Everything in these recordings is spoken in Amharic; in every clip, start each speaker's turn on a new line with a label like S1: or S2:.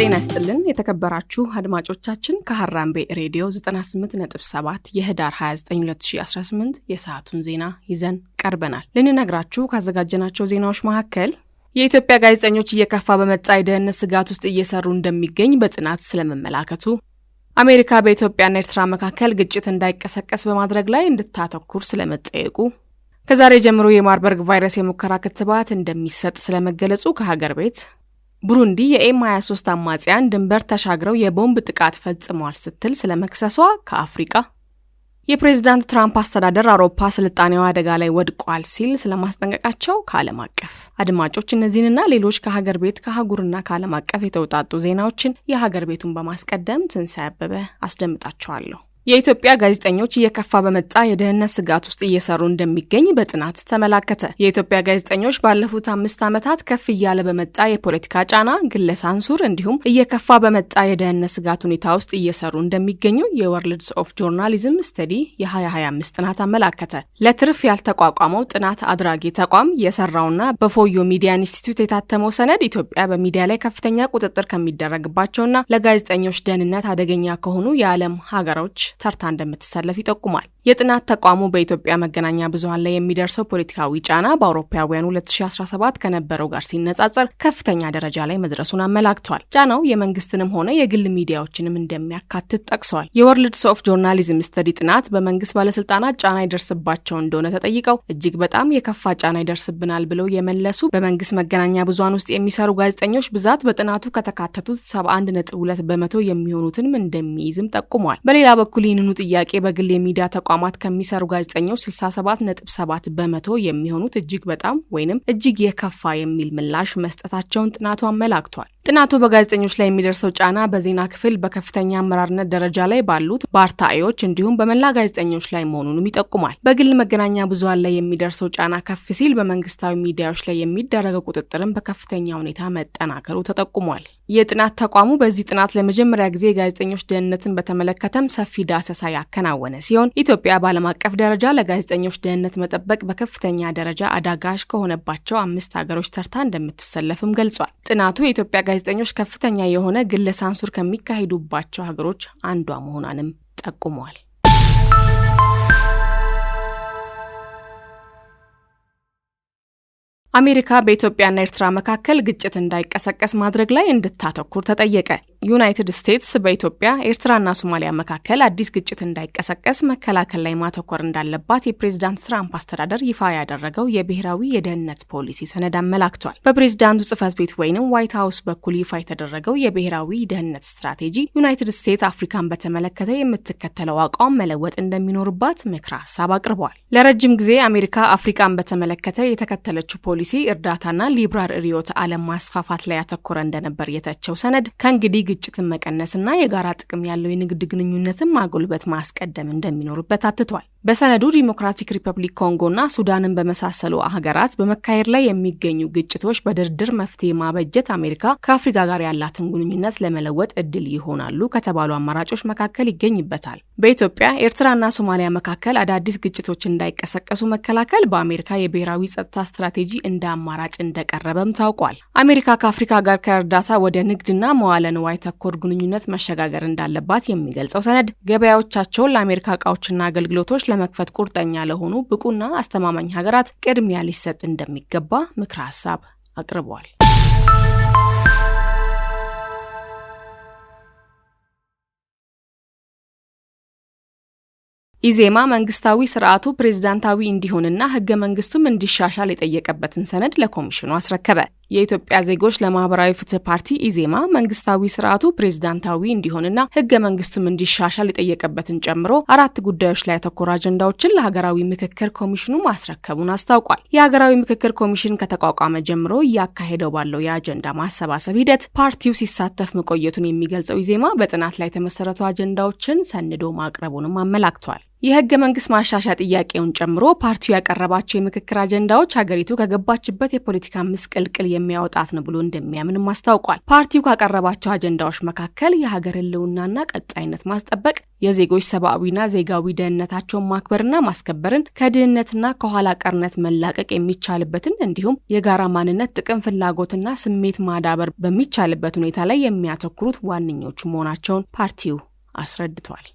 S1: ጤና ይስጥልን የተከበራችሁ አድማጮቻችን ከሐራምቤ ሬዲዮ 98.7 የህዳር 29 2018 የሰዓቱን ዜና ይዘን ቀርበናል። ልንነግራችሁ ካዘጋጀናቸው ዜናዎች መካከል የኢትዮጵያ ጋዜጠኞች እየከፋ በመጣ የደህንነት ስጋት ውስጥ እየሰሩ እንደሚገኝ በጥናት ስለመመላከቱ፣ አሜሪካ በኢትዮጵያና ኤርትራ መካከል ግጭት እንዳይቀሰቀስ በማድረግ ላይ እንድታተኩር ስለመጠየቁ፣ ከዛሬ ጀምሮ የማርበርግ ቫይረስ የሙከራ ክትባት እንደሚሰጥ ስለመገለጹ ከሀገር ቤት፣ ብሩንዲ የኤም23 አማጽያን ድንበር ተሻግረው የቦምብ ጥቃት ፈጽመዋል ስትል ስለመክሰሷ ከአፍሪካ፣ የፕሬዝዳንት ትራምፕ አስተዳደር አውሮፓ ስልጣኔዋ አደጋ ላይ ወድቋል ሲል ስለማስጠንቀቃቸው ከዓለም አቀፍ። አድማጮች እነዚህንና ሌሎች ከሀገር ቤት ከአህጉርና ከዓለም አቀፍ የተውጣጡ ዜናዎችን የሀገር ቤቱን በማስቀደም ትንሳኤ አበበ አስደምጣቸዋለሁ። የኢትዮጵያ ጋዜጠኞች እየከፋ በመጣ የደህንነት ስጋት ውስጥ እየሰሩ እንደሚገኝ በጥናት ተመላከተ። የኢትዮጵያ ጋዜጠኞች ባለፉት 5 ዓመታት ከፍ እያለ በመጣ የፖለቲካ ጫና፣ ግለ ሳንሱር እንዲሁም እየከፋ በመጣ የደህንነት ስጋት ሁኔታ ውስጥ እየሰሩ እንደሚገኙ የወርልድስ ኦፍ ጆርናሊዝም ስተዲ የ2025 ጥናት አመላከተ። ለትርፍ ያልተቋቋመው ጥናት አድራጊ ተቋም የሰራውና በፎዮ ሚዲያ ኢንስቲትዩት የታተመው ሰነድ ኢትዮጵያ በሚዲያ ላይ ከፍተኛ ቁጥጥር ከሚደረግባቸውና ለጋዜጠኞች ደህንነት አደገኛ ከሆኑ የዓለም ሀገሮች ተርታ እንደምትሰለፍ ይጠቁማል። የጥናት ተቋሙ በኢትዮጵያ መገናኛ ብዙሃን ላይ የሚደርሰው ፖለቲካዊ ጫና በአውሮፓውያኑ 2017 ከነበረው ጋር ሲነጻጸር ከፍተኛ ደረጃ ላይ መድረሱን አመላክቷል። ጫናው የመንግስትንም ሆነ የግል ሚዲያዎችንም እንደሚያካትት ጠቅሷል። የወርልድስ ኦፍ ጆርናሊዝም ስተዲ ጥናት በመንግስት ባለስልጣናት ጫና ይደርስባቸው እንደሆነ ተጠይቀው እጅግ በጣም የከፋ ጫና ይደርስብናል ብለው የመለሱ በመንግስት መገናኛ ብዙሃን ውስጥ የሚሰሩ ጋዜጠኞች ብዛት በጥናቱ ከተካተቱት 71.2% የሚሆኑትንም እንደሚይዝም ጠቁሟል። በሌላ በኩል ይህንኑ ጥያቄ በግል የሚዲያ ተቋማት ከሚሰሩ ጋዜጠኞች 67.7% የሚሆኑት እጅግ በጣም ወይንም እጅግ የከፋ የሚል ምላሽ መስጠታቸውን ጥናቱ አመላክቷል። ጥናቱ በጋዜጠኞች ላይ የሚደርሰው ጫና በዜና ክፍል በከፍተኛ አመራርነት ደረጃ ላይ ባሉት በአርታኢዎች እንዲሁም በመላ ጋዜጠኞች ላይ መሆኑንም ይጠቁማል። በግል መገናኛ ብዙሃን ላይ የሚደርሰው ጫና ከፍ ሲል በመንግስታዊ ሚዲያዎች ላይ የሚደረገው ቁጥጥርም በከፍተኛ ሁኔታ መጠናከሩ ተጠቁሟል። የጥናት ተቋሙ በዚህ ጥናት ለመጀመሪያ ጊዜ የጋዜጠኞች ደህንነትን በተመለከተም ሰፊ ዳሰሳ ያከናወነ ሲሆን ኢትዮጵያ በዓለም አቀፍ ደረጃ ለጋዜጠኞች ደህንነት መጠበቅ በከፍተኛ ደረጃ አዳጋች ከሆነባቸው 5 ሀገሮች ተርታ እንደምትሰለፍም ገልጿል። ጥናቱ የኢትዮጵያ ጋዜጠኞች ከፍተኛ የሆነ ግለ ሳንሱር ከሚካሄዱባቸው ሀገሮች አንዷ መሆኗንም ጠቁሟል። አሜሪካ በኢትዮጵያና ኤርትራ መካከል ግጭት እንዳይቀሰቀስ ማድረግ ላይ እንድታተኩር ተጠየቀ። ዩናይትድ ስቴትስ በኢትዮጵያ ኤርትራና ሶማሊያ መካከል አዲስ ግጭት እንዳይቀሰቀስ መከላከል ላይ ማተኮር እንዳለባት የፕሬዝዳንት ትራምፕ አስተዳደር ይፋ ያደረገው የብሔራዊ የደህንነት ፖሊሲ ሰነድ አመላክቷል። በፕሬዝዳንቱ ጽህፈት ቤት ወይንም ዋይት ሀውስ በኩል ይፋ የተደረገው የብሔራዊ ደህንነት ስትራቴጂ ዩናይትድ ስቴትስ አፍሪካን በተመለከተ የምትከተለው አቋም መለወጥ እንደሚኖርባት ምክረ ሀሳብ አቅርቧል። ለረጅም ጊዜ አሜሪካ አፍሪካን በተመለከተ የተከተለችው ፖሊሲ እርዳታና ሊብራል ርዕዮተ ዓለም ማስፋፋት ላይ ያተኮረ እንደነበር የተቸው ሰነድ ከእንግዲህ ግጭትን መቀነስና የጋራ ጥቅም ያለው የንግድ ግንኙነትን ማጎልበት ማስቀደም እንደሚኖርበት አትቷል። በሰነዱ ዲሞክራቲክ ሪፐብሊክ ኮንጎና ሱዳንን በመሳሰሉ ሀገራት በመካሄድ ላይ የሚገኙ ግጭቶች በድርድር መፍትሄ ማበጀት አሜሪካ ከአፍሪካ ጋር ያላትን ግንኙነት ለመለወጥ እድል ይሆናሉ ከተባሉ አማራጮች መካከል ይገኝበታል። በኢትዮጵያ ኤርትራና ሶማሊያ መካከል አዳዲስ ግጭቶች እንዳይቀሰቀሱ መከላከል በአሜሪካ የብሔራዊ ጸጥታ ስትራቴጂ እንደ አማራጭ እንደቀረበም ታውቋል። አሜሪካ ከአፍሪካ ጋር ከእርዳታ ወደ ንግድና መዋለ ንዋይ ተኮር ግንኙነት መሸጋገር እንዳለባት የሚገልጸው ሰነድ ገበያዎቻቸውን ለአሜሪካ እቃዎችና አገልግሎቶች ለመክፈት ቁርጠኛ ለሆኑ ብቁና አስተማማኝ ሀገራት ቅድሚያ ሊሰጥ እንደሚገባ ምክረ ሀሳብ አቅርቧል። ኢዜማ መንግስታዊ ስርዓቱ ፕሬዝዳንታዊ እንዲሆንና ህገ መንግስቱም እንዲሻሻል የጠየቀበትን ሰነድ ለኮሚሽኑ አስረከበ። የኢትዮጵያ ዜጎች ለማህበራዊ ፍትህ ፓርቲ ኢዜማ መንግስታዊ ስርዓቱ ፕሬዝዳንታዊ እንዲሆንና ህገ መንግስቱም እንዲሻሻል የጠየቀበትን ጨምሮ 4 ጉዳዮች ላይ ያተኮሩ አጀንዳዎችን ለሀገራዊ ምክክር ኮሚሽኑ ማስረከቡን አስታውቋል። የሀገራዊ ምክክር ኮሚሽን ከተቋቋመ ጀምሮ እያካሄደው ባለው የአጀንዳ ማሰባሰብ ሂደት ፓርቲው ሲሳተፍ መቆየቱን የሚገልጸው ኢዜማ በጥናት ላይ የተመሰረቱ አጀንዳዎችን ሰንዶ ማቅረቡንም አመላክቷል። የህገ መንግስት ማሻሻያ ጥያቄውን ጨምሮ ፓርቲው ያቀረባቸው የምክክር አጀንዳዎች ሀገሪቱ ከገባችበት የፖለቲካ ምስቅልቅል የሚያወጣት ነው ብሎ እንደሚያምንም አስታውቋል። ፓርቲው ካቀረባቸው አጀንዳዎች መካከል የሀገር ህልውናና ቀጣይነት ማስጠበቅ፣ የዜጎች ሰብአዊና ዜጋዊ ደህንነታቸውን ማክበርና ማስከበርን፣ ከድህነትና ከኋላ ቀርነት መላቀቅ የሚቻልበትን እንዲሁም የጋራ ማንነት፣ ጥቅም፣ ፍላጎትና ስሜት ማዳበር በሚቻልበት ሁኔታ ላይ የሚያተኩሩት ዋነኞቹ መሆናቸውን ፓርቲው አስረድቷል።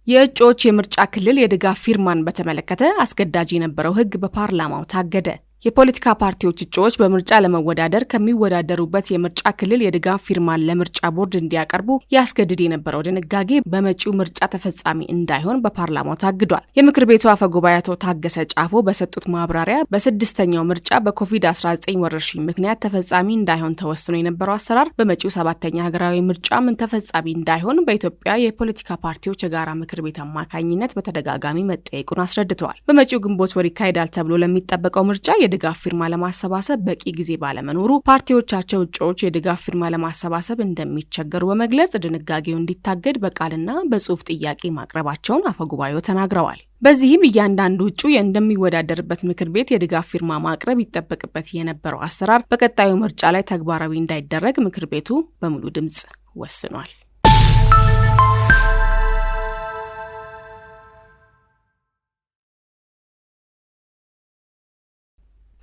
S1: የእጩዎች የምርጫ ክልል የድጋፍ ፊርማን በተመለከተ አስገዳጅ የነበረው ህግ በፓርላማው ታገደ። የፖለቲካ ፓርቲዎች እጩዎች በምርጫ ለመወዳደር ከሚወዳደሩበት የምርጫ ክልል የድጋፍ ፊርማን ለምርጫ ቦርድ እንዲያቀርቡ ያስገድድ የነበረው ድንጋጌ በመጪው ምርጫ ተፈጻሚ እንዳይሆን በፓርላማው ታግዷል። የምክር ቤቱ አፈ ጉባኤ አቶ ታገሰ ጫፎ በሰጡት ማብራሪያ በስድስተኛው ምርጫ በኮቪድ-19 ወረርሽኝ ምክንያት ተፈጻሚ እንዳይሆን ተወስኖ የነበረው አሰራር በመጪው ሰባተኛ ሀገራዊ ምርጫ ምን ተፈጻሚ እንዳይሆን በኢትዮጵያ የፖለቲካ ፓርቲዎች የጋራ ምክር ቤት አማካኝነት በተደጋጋሚ መጠየቁን አስረድተዋል። በመጪው ግንቦት ወር ይካሄዳል ተብሎ ለሚጠበቀው ምርጫ የድጋፍ ፊርማ ለማሰባሰብ በቂ ጊዜ ባለመኖሩ ፓርቲዎቻቸው እጩዎች የድጋፍ ፊርማ ለማሰባሰብ እንደሚቸገሩ በመግለጽ ድንጋጌው እንዲታገድ በቃልና በጽሁፍ ጥያቄ ማቅረባቸውን አፈጉባኤው ተናግረዋል። በዚህም እያንዳንዱ እጩ እንደሚወዳደርበት ምክር ቤት የድጋፍ ፊርማ ማቅረብ ይጠበቅበት የነበረው አሰራር በቀጣዩ ምርጫ ላይ ተግባራዊ እንዳይደረግ ምክር ቤቱ በሙሉ ድምጽ ወስኗል።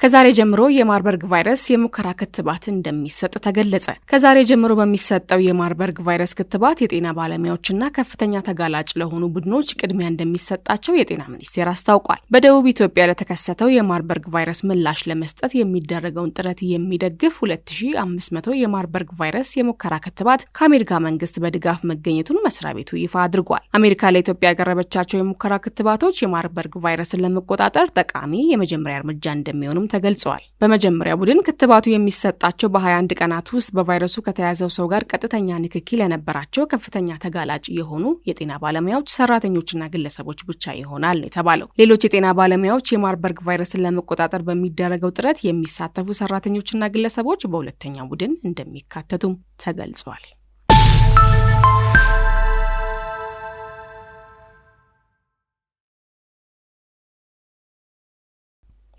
S1: ከዛሬ ጀምሮ የማርበርግ ቫይረስ የሙከራ ክትባት እንደሚሰጥ ተገለጸ። ከዛሬ ጀምሮ በሚሰጠው የማርበርግ ቫይረስ ክትባት የጤና ባለሙያዎችና ከፍተኛ ተጋላጭ ለሆኑ ቡድኖች ቅድሚያ እንደሚሰጣቸው የጤና ሚኒስቴር አስታውቋል። በደቡብ ኢትዮጵያ ለተከሰተው የማርበርግ ቫይረስ ምላሽ ለመስጠት የሚደረገውን ጥረት የሚደግፍ 2500 የማርበርግ ቫይረስ የሙከራ ክትባት ከአሜሪካ መንግስት በድጋፍ መገኘቱን መስሪያ ቤቱ ይፋ አድርጓል። አሜሪካ ለኢትዮጵያ ያቀረበቻቸው የሙከራ ክትባቶች የማርበርግ ቫይረስን ለመቆጣጠር ጠቃሚ የመጀመሪያ እርምጃ እንደሚሆኑ ተገልጿል። በመጀመሪያ ቡድን ክትባቱ የሚሰጣቸው በ21 ቀናት ውስጥ በቫይረሱ ከተያዘው ሰው ጋር ቀጥተኛ ንክኪ ለነበራቸው ከፍተኛ ተጋላጭ የሆኑ የጤና ባለሙያዎች፣ ሰራተኞችና ግለሰቦች ብቻ ይሆናል ነው የተባለው። ሌሎች የጤና ባለሙያዎች የማርበርግ ቫይረስን ለመቆጣጠር በሚደረገው ጥረት የሚሳተፉ ሰራተኞችና ግለሰቦች በሁለተኛው ቡድን እንደሚካተቱም ተገልጿል።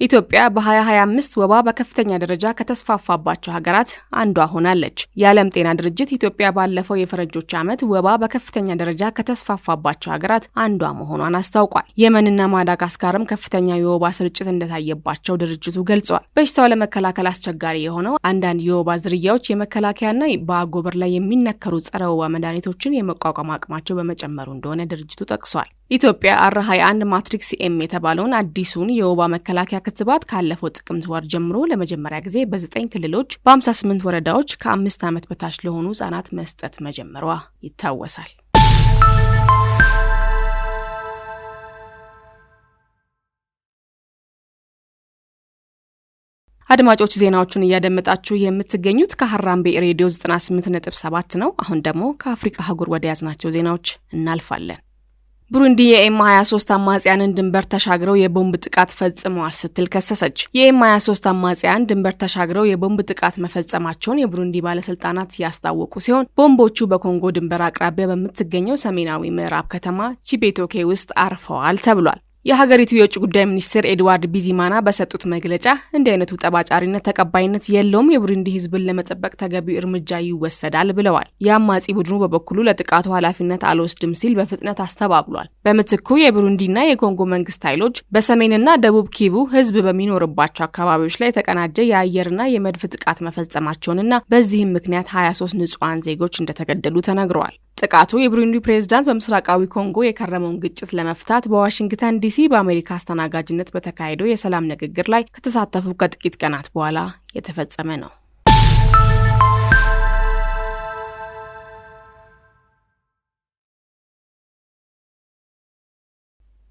S1: ኢትዮጵያ በ2025 ወባ በከፍተኛ ደረጃ ከተስፋፋባቸው ሀገራት አንዷ ሆናለች። የዓለም ጤና ድርጅት ኢትዮጵያ ባለፈው የፈረንጆች ዓመት ወባ በከፍተኛ ደረጃ ከተስፋፋባቸው ሀገራት አንዷ መሆኗን አስታውቋል። የመንና ማዳጋስካርም ከፍተኛ የወባ ስርጭት እንደታየባቸው ድርጅቱ ገልጿል። በሽታው ለመከላከል አስቸጋሪ የሆነው አንዳንድ የወባ ዝርያዎች የመከላከያና በአጎበር ላይ የሚነከሩ ጸረ ወባ መድኃኒቶችን የመቋቋም አቅማቸው በመጨመሩ እንደሆነ ድርጅቱ ጠቅሷል። ኢትዮጵያ R21 ማትሪክስ ኤም የተባለውን አዲሱን የወባ መከላከያ ክትባት ካለፈው ጥቅምት ወር ጀምሮ ለመጀመሪያ ጊዜ በ9 ክልሎች በ58 ወረዳዎች ከ5 ዓመት በታች ለሆኑ ህጻናት መስጠት መጀመሯ ይታወሳል። አድማጮች ዜናዎቹን እያደመጣችሁ የምትገኙት ከሀራምቤ ሬዲዮ 98.7 ነው። አሁን ደግሞ ከአፍሪካ አህጉር ወደ ያዝናቸው ዜናዎች እናልፋለን። ብሩንዲ የኤም23 አማጽያንን ድንበር ተሻግረው የቦምብ ጥቃት ፈጽመዋል ስትል ከሰሰች። የኤም23 አማጽያን ድንበር ተሻግረው የቦምብ ጥቃት መፈጸማቸውን የብሩንዲ ባለስልጣናት ያስታወቁ ሲሆን ቦምቦቹ በኮንጎ ድንበር አቅራቢያ በምትገኘው ሰሜናዊ ምዕራብ ከተማ ቺቤቶኬ ውስጥ አርፈዋል ተብሏል። የሀገሪቱ የውጭ ጉዳይ ሚኒስትር ኤድዋርድ ቢዚማና በሰጡት መግለጫ እንዲህ አይነቱ ጠባጫሪነት ተቀባይነት የለውም፣ የቡሩንዲ ህዝብን ለመጠበቅ ተገቢው እርምጃ ይወሰዳል ብለዋል። የአማጺ ቡድኑ በበኩሉ ለጥቃቱ ኃላፊነት አልወስድም ሲል በፍጥነት አስተባብሏል። በምትኩ የቡሩንዲና የኮንጎ መንግስት ኃይሎች በሰሜንና ደቡብ ኪቩ ህዝብ በሚኖርባቸው አካባቢዎች ላይ የተቀናጀ የአየርና የመድፍ ጥቃት መፈጸማቸውንና በዚህም ምክንያት 23 ንጹሃን ዜጎች እንደተገደሉ ተነግረዋል። ጥቃቱ የብሩንዲ ፕሬዝዳንት በምስራቃዊ ኮንጎ የከረመውን ግጭት ለመፍታት በዋሽንግተን ዲሲ በአሜሪካ አስተናጋጅነት በተካሄደው የሰላም ንግግር ላይ ከተሳተፉ ከጥቂት ቀናት በኋላ የተፈጸመ ነው።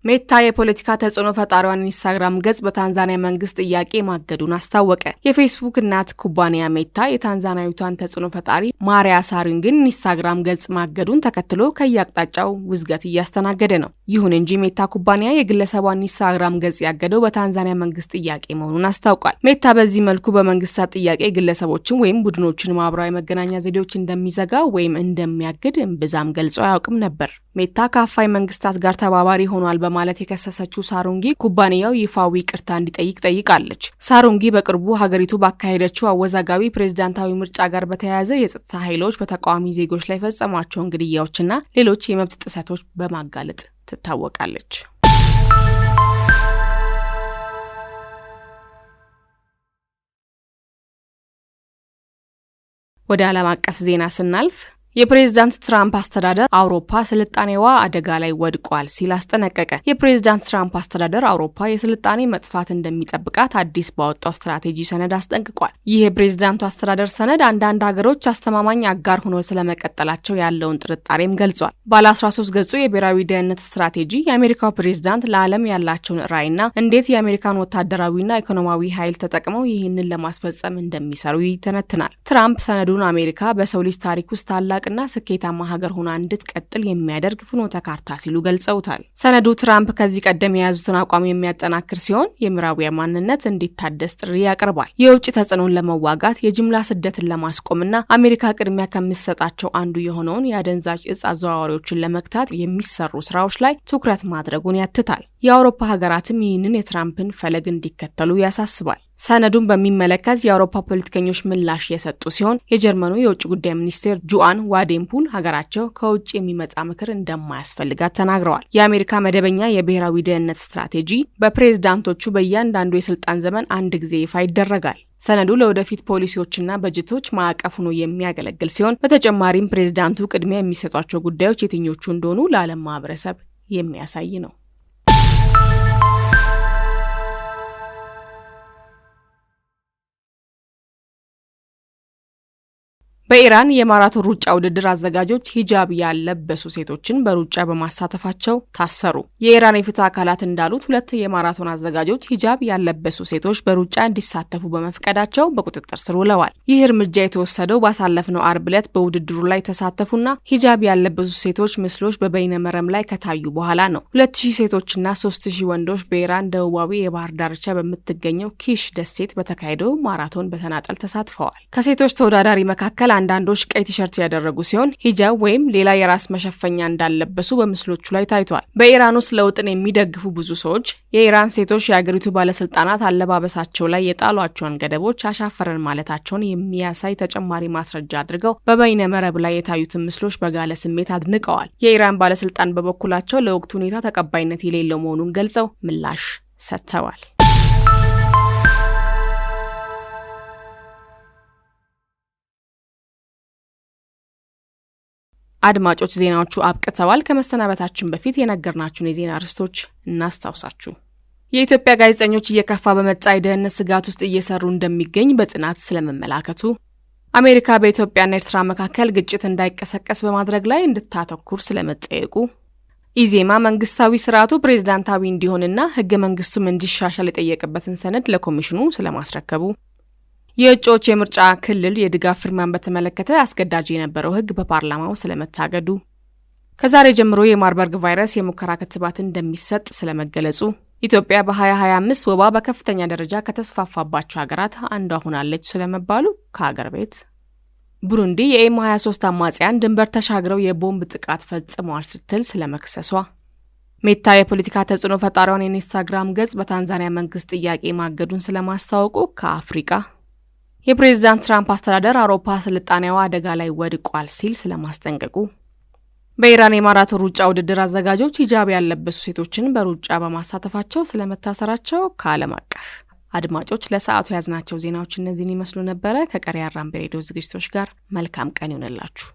S1: ሜታ የፖለቲካ ተጽዕኖ ፈጣሪዋን ኢንስታግራም ገጽ በታንዛኒያ መንግስት ጥያቄ ማገዱን አስታወቀ። የፌስቡክ እናት ኩባንያ ሜታ የታንዛኒያዊቷን ተጽዕኖ ፈጣሪ ማሪያ ሳሪንግን ኢንስታግራም ገጽ ማገዱን ተከትሎ ከየአቅጣጫው ውዝገት እያስተናገደ ነው። ይሁን እንጂ ሜታ ኩባንያ የግለሰቧን ኢንስታግራም ገጽ ያገደው በታንዛኒያ መንግስት ጥያቄ መሆኑን አስታውቋል። ሜታ በዚህ መልኩ በመንግስታት ጥያቄ ግለሰቦችን ወይም ቡድኖችን ማህበራዊ መገናኛ ዘዴዎች እንደሚዘጋ ወይም እንደሚያግድ እምብዛም ገልጾ አያውቅም ነበር። ሜታ ከአፋኝ መንግስታት ጋር ተባባሪ ሆኗል በማለት የከሰሰችው ሳሩንጊ ኩባንያው ይፋዊ ይቅርታ እንዲጠይቅ ጠይቃለች። ሳሩንጊ በቅርቡ ሀገሪቱ ባካሄደችው አወዛጋቢ ፕሬዝዳንታዊ ምርጫ ጋር በተያያዘ የጸጥታ ኃይሎች በተቃዋሚ ዜጎች ላይ ፈጸሟቸውን ግድያዎችና ሌሎች የመብት ጥሰቶች በማጋለጥ ትታወቃለች። ወደ ዓለም አቀፍ ዜና ስናልፍ የፕሬዝዳንት ትራምፕ አስተዳደር አውሮፓ ስልጣኔዋ አደጋ ላይ ወድቋል ሲል አስጠነቀቀ። የፕሬዝዳንት ትራምፕ አስተዳደር አውሮፓ የስልጣኔ መጥፋት እንደሚጠብቃት አዲስ ባወጣው ስትራቴጂ ሰነድ አስጠንቅቋል። ይህ የፕሬዝዳንቱ አስተዳደር ሰነድ አንዳንድ ሀገሮች አስተማማኝ አጋር ሆኖ ስለመቀጠላቸው ያለውን ጥርጣሬም ገልጿል። ባለ 13 ገጹ የብሔራዊ ደህንነት ስትራቴጂ የአሜሪካው ፕሬዝዳንት ለዓለም ያላቸውን ራዕይና እንዴት የአሜሪካን ወታደራዊና ኢኮኖሚያዊ ኃይል ተጠቅመው ይህንን ለማስፈጸም እንደሚሰሩ ይተነትናል። ትራምፕ ሰነዱን አሜሪካ በሰው ልጅ ታሪክ ውስጥ ታላቅ እና ስኬታማ ሀገር ሆና እንድትቀጥል የሚያደርግ ፍኖተ ካርታ ሲሉ ገልጸውታል። ሰነዱ ትራምፕ ከዚህ ቀደም የያዙትን አቋም የሚያጠናክር ሲሆን የምዕራባውያን ማንነት እንዲታደስ ጥሪ ያቀርባል። የውጭ ተጽዕኖን ለመዋጋት የጅምላ ስደትን ለማስቆምና አሜሪካ ቅድሚያ ከምትሰጣቸው አንዱ የሆነውን የአደንዛዥ እጽ አዘዋዋሪዎችን ለመግታት የሚሰሩ ስራዎች ላይ ትኩረት ማድረጉን ያትታል። የአውሮፓ ሀገራትም ይህንን የትራምፕን ፈለግ እንዲከተሉ ያሳስባል። ሰነዱን በሚመለከት የአውሮፓ ፖለቲከኞች ምላሽ የሰጡ ሲሆን የጀርመኑ የውጭ ጉዳይ ሚኒስቴር ጁአን ዋዴምፑል ሀገራቸው ከውጭ የሚመጣ ምክር እንደማያስፈልጋት ተናግረዋል። የአሜሪካ መደበኛ የብሔራዊ ደህንነት ስትራቴጂ በፕሬዝዳንቶቹ በእያንዳንዱ የስልጣን ዘመን አንድ ጊዜ ይፋ ይደረጋል። ሰነዱ ለወደፊት ፖሊሲዎችና በጀቶች ማዕቀፍ ሆኖ የሚያገለግል ሲሆን በተጨማሪም ፕሬዝዳንቱ ቅድሚያ የሚሰጧቸው ጉዳዮች የትኞቹ እንደሆኑ ለዓለም ማህበረሰብ የሚያሳይ ነው። በኢራን የማራቶን ሩጫ ውድድር አዘጋጆች ሂጃብ ያለበሱ ሴቶችን በሩጫ በማሳተፋቸው ታሰሩ። የኢራን የፍትህ አካላት እንዳሉት ሁለት የማራቶን አዘጋጆች ሂጃብ ያለበሱ ሴቶች በሩጫ እንዲሳተፉ በመፍቀዳቸው በቁጥጥር ስር ውለዋል። ይህ እርምጃ የተወሰደው ባሳለፍነው አርብ ዕለት በውድድሩ ላይ ተሳተፉና ሂጃብ ያለበሱ ሴቶች ምስሎች በበይነመረብ ላይ ከታዩ በኋላ ነው። 2000 ሴቶችና 3000 ወንዶች በኢራን ደቡባዊ የባህር ዳርቻ በምትገኘው ኪሽ ደሴት በተካሄደው ማራቶን በተናጠል ተሳትፈዋል። ከሴቶች ተወዳዳሪ መካከል አንዳንዶች ቀይ ቲሸርት ያደረጉ ሲሆን ሂጃብ ወይም ሌላ የራስ መሸፈኛ እንዳለበሱ በምስሎቹ ላይ ታይቷል። በኢራን ውስጥ ለውጥን የሚደግፉ ብዙ ሰዎች የኢራን ሴቶች የአገሪቱ ባለስልጣናት አለባበሳቸው ላይ የጣሏቸውን ገደቦች አሻፈረን ማለታቸውን የሚያሳይ ተጨማሪ ማስረጃ አድርገው በበይነ መረብ ላይ የታዩትን ምስሎች በጋለ ስሜት አድንቀዋል። የኢራን ባለስልጣን በበኩላቸው ለወቅቱ ሁኔታ ተቀባይነት የሌለው መሆኑን ገልጸው ምላሽ ሰጥተዋል። አድማጮች ዜናዎቹ አብቅተዋል። ከመሰናበታችን በፊት የነገርናችሁን የዜና ርዕሶች እናስታውሳችሁ። የኢትዮጵያ ጋዜጠኞች እየከፋ በመጣ የደህንነት ስጋት ውስጥ እየሰሩ እንደሚገኝ በጥናት ስለመመላከቱ፣ አሜሪካ በኢትዮጵያና ኤርትራ መካከል ግጭት እንዳይቀሰቀስ በማድረግ ላይ እንድታተኩር ስለመጠየቁ፣ ኢዜማ መንግስታዊ ስርዓቱ ፕሬዝዳንታዊ እንዲሆንና ህገ መንግስቱም እንዲሻሻል የጠየቀበትን ሰነድ ለኮሚሽኑ ስለማስረከቡ፣ የእጩዎች የምርጫ ክልል የድጋፍ ፊርማን በተመለከተ አስገዳጅ የነበረው ህግ በፓርላማው ስለመታገዱ፣ ከዛሬ ጀምሮ የማርበርግ ቫይረስ የሙከራ ክትባት እንደሚሰጥ ስለመገለጹ፣ ኢትዮጵያ በ2025 ወባ በከፍተኛ ደረጃ ከተስፋፋባቸው ሀገራት አንዷ ሆናለች ስለመባሉ ከሀገር ቤት፣ ቡሩንዲ የኤም23 አማጽያን ድንበር ተሻግረው የቦምብ ጥቃት ፈጽመዋል ስትል ስለመክሰሷ፣ ሜታ የፖለቲካ ተጽዕኖ ፈጣሪዋን የኢንስታግራም ገጽ በታንዛኒያ መንግስት ጥያቄ ማገዱን ስለማስታወቁ ከአፍሪካ፣ የፕሬዝዳንት ትራምፕ አስተዳደር አውሮፓ ስልጣኔዋ አደጋ ላይ ወድቋል ሲል ስለማስጠንቀቁ፣ በኢራን የማራቶን ሩጫ ውድድር አዘጋጆች ሂጃብ ያለበሱ ሴቶችን በሩጫ በማሳተፋቸው ስለመታሰራቸው ከዓለም አቀፍ። አድማጮች ለሰዓቱ ያዝናቸው ዜናዎች እነዚህን ይመስሉ ነበረ። ከቀሪ ሃራምቤ ሬዲዮ ዝግጅቶች ጋር መልካም ቀን ይሁንላችሁ።